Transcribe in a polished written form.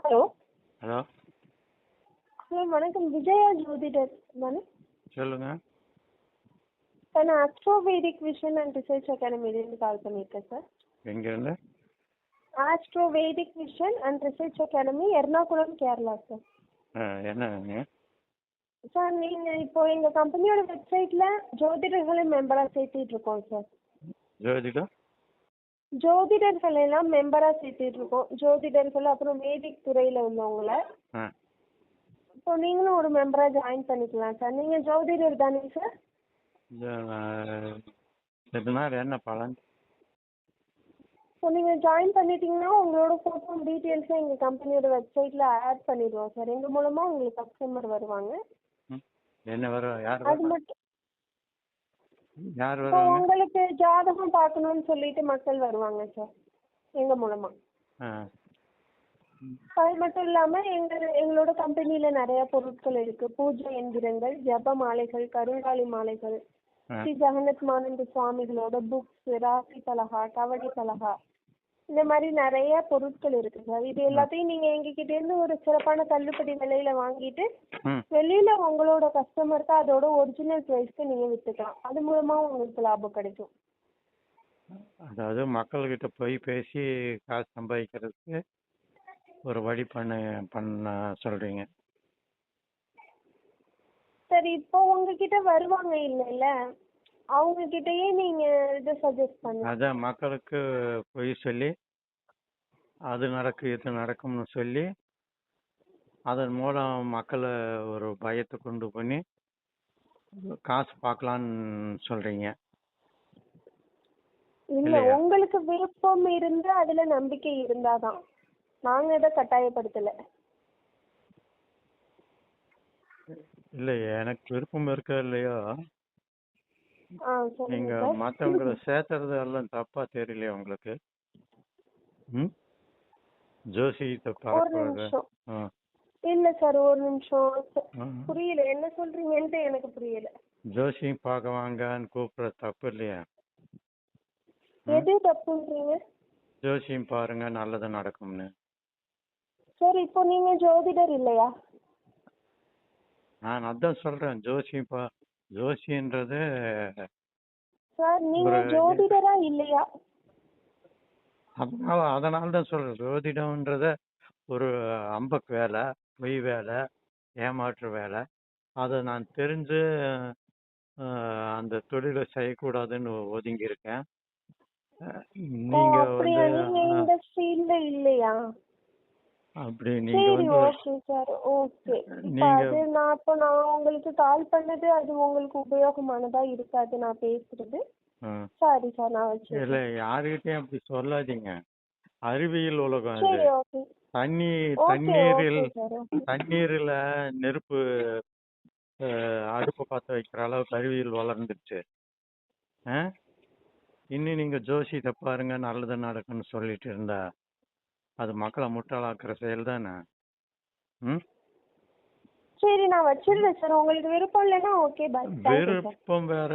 Hello hello hello வணக்கம். விஜயா ஜோதிடர் தானே? சொல்லுங்க. சார், நான் ஆஸ்ட்ரோவேதிக் விஷன் அண்ட் ரிசர்ச் அகாடமிலேருந்து கால் பண்ணியிருக்கேன் சார். எங்கேருந்து? Astrovedic vision and research academy, Ernakulam, Kerala sir. என்னங்க? சார், நீங்கள் இப்போ எங்கள் கம்பெனியோட வெப்சைட்டில் ஜோதிடர்களை மெம்பராக சேர்த்துட்டு இருக்கோம் சார். ஜோதிடம் ஜோதிடர்கள் எல்லாம் மெம்பராக சேர்த்துட்டு இருக்கோம். ஜோதிடர்கள் அப்புறம் வேதிக் துறையில் உள்ளவங்கள. இப்போ நீங்களும் ஒரு மெம்பராக ஜாயின் பண்ணிக்கலாம் சார். நீங்கள் ஜோதிடர் தானே சார்? இதனால என்ன பலன்? ஸோ நீங்கள் ஜாயின் பண்ணிட்டீங்கன்னா உங்களோட ஃபோட்டோ டீட்டெயில்ஸும் எங்கள் கம்பெனியோட வெப்சைட்டில் ஆட் பண்ணிடுவோம் சார். எங்கள் மூலமாக உங்களுக்கு கஸ்டமர் வருவாங்க. என்ன வரும்? யார் அது மட்டும் யார் இப்போ வருவாங்க? உங்களுக்கு ஜாதகம் பார்க்கணும்னு சொல்லிட்டு மக்கள் வருவாங்க சார் எங்கள் மூலமாக. அது மட்டும் இல்லாமல் எங்களோட கம்பெனியில் நிறைய பொருட்கள் இருக்குது. பூஜை எந்திரங்கள், ஜப மாலைகள், கருங்காலி மாலைகள், ஸ்ரீ ஜெகநாத் சுவாமிகளோட புக்ஸ், ராசி பலகா, கவடி பலகா, இந்த மாதிரி நிறைய பொருட்கள் இருக்கு சார். இது எல்லாத்தையும் நீங்க எங்ககிட்ட இருந்து ஒரு சிறப்பான தள்ளுபடி விலையில வாங்கிட்டு வெளியில உங்களோட கஸ்டமருக்கு அதோட ஒரிஜினல் பிரைஸ்க்கு நீங்க வித்துக்கலாம். அது மூலமா உங்களுக்கு லாபம் கிடைக்கும். அதாவது மக்கள்கிட்ட போய் பேசி காசு சம்பாதிக்கிறதுக்கு ஒரு வழி பண்ண சொல்றீங்க. சரி, இப்போ உங்ககிட்ட வருவாங்க இல்ல, அவங்க கிட்டயே நீங்க இதை சஜஸ்ட் பண்ணுங்க. அதான் மக்களுக்கு போய் சொல்லி அது நடக்கு இது நடக்கும்னு சொல்லி அதன் மூலம் மக்களை ஒரு பயத்தை கொண்டு பண்ணி காசு பார்க்கலான்னு சொல்றீங்க. இல்ல, உங்களுக்கு விருப்பம் இருந்து அதுல நம்பிக்கை இருந்தாதான். நாங்க இதை கட்டாயப்படுத்தல. இல்ல, எனக்கு விருப்பம் இருக்க இல்லையோ, நீங்க சொல்லுங்க மற்றவங்களை சேர்த்துறது எல்லாம் தப்பா தெரியலையா உங்களுக்கு? ஜோசியத்தை ஒரு பார்க்கறது. நிமிஷம். இல்ல சார், ஒரு நிமிஷம். புரியல, என்ன சொல்றீங்கன்னு எனக்கு புரியல. ஜோசியம் பார்க்க வாங்கன்னு கூப்பிடுறது தப்பு இல்லையா? எது தப்புன்றீங்க? ஜோசியம் பாருங்க, நல்லது நடக்கும்னு. சார், இப்போ நீங்க ஜோதிடர் இல்லையா? நான் அதான் சொல்றேன், ஜோசியன்றது. சார், நீங்க ஜோதிடரா இல்லையா? அதனால தான் சொல்றேன், ஜோதிடம்ன்றத ஒரு அம்பக்கு வேலை, பொய் வேலை, ஏமாற்று வேலை. அதை நான் தெரிஞ்சு அந்த தொழிலை செய்யக்கூடாதுன்னு ஒதுங்கி இருக்கேன். நீங்க இந்த ஃபீல்ட்ல இல்லையா? அப்படி நீங்க ஓகே சார், ஓகே. நான் உங்களுக்கு கால் பண்ணது அது உங்களுக்கு உபயோகமானதா இருக்காது நான் பேசுறது. சாரி சார், நான் வச்சு இல்ல, யாருகிட்டயும் அப்படி சொல்லாதீங்க. அறிவியல் உலகம் இது. தண்ணீரில் நெருப்பு அடுப்பு பத்த வைக்கிற அளவுக்கு அறிவியல் வளர்ந்துருச்சு. இன்னும் நீங்க ஜோசியத்தை பாருங்க நல்லது நடக்குன்னு சொல்லிட்டு இருந்தா அது மக்களை முட்டாளாக்குற செயல் தானே. சரி, நான் வச்சிருந்தேன் சார். உங்களுக்கு விருப்பம் இல்லைன்னா ஓகே, விருப்பம் வேற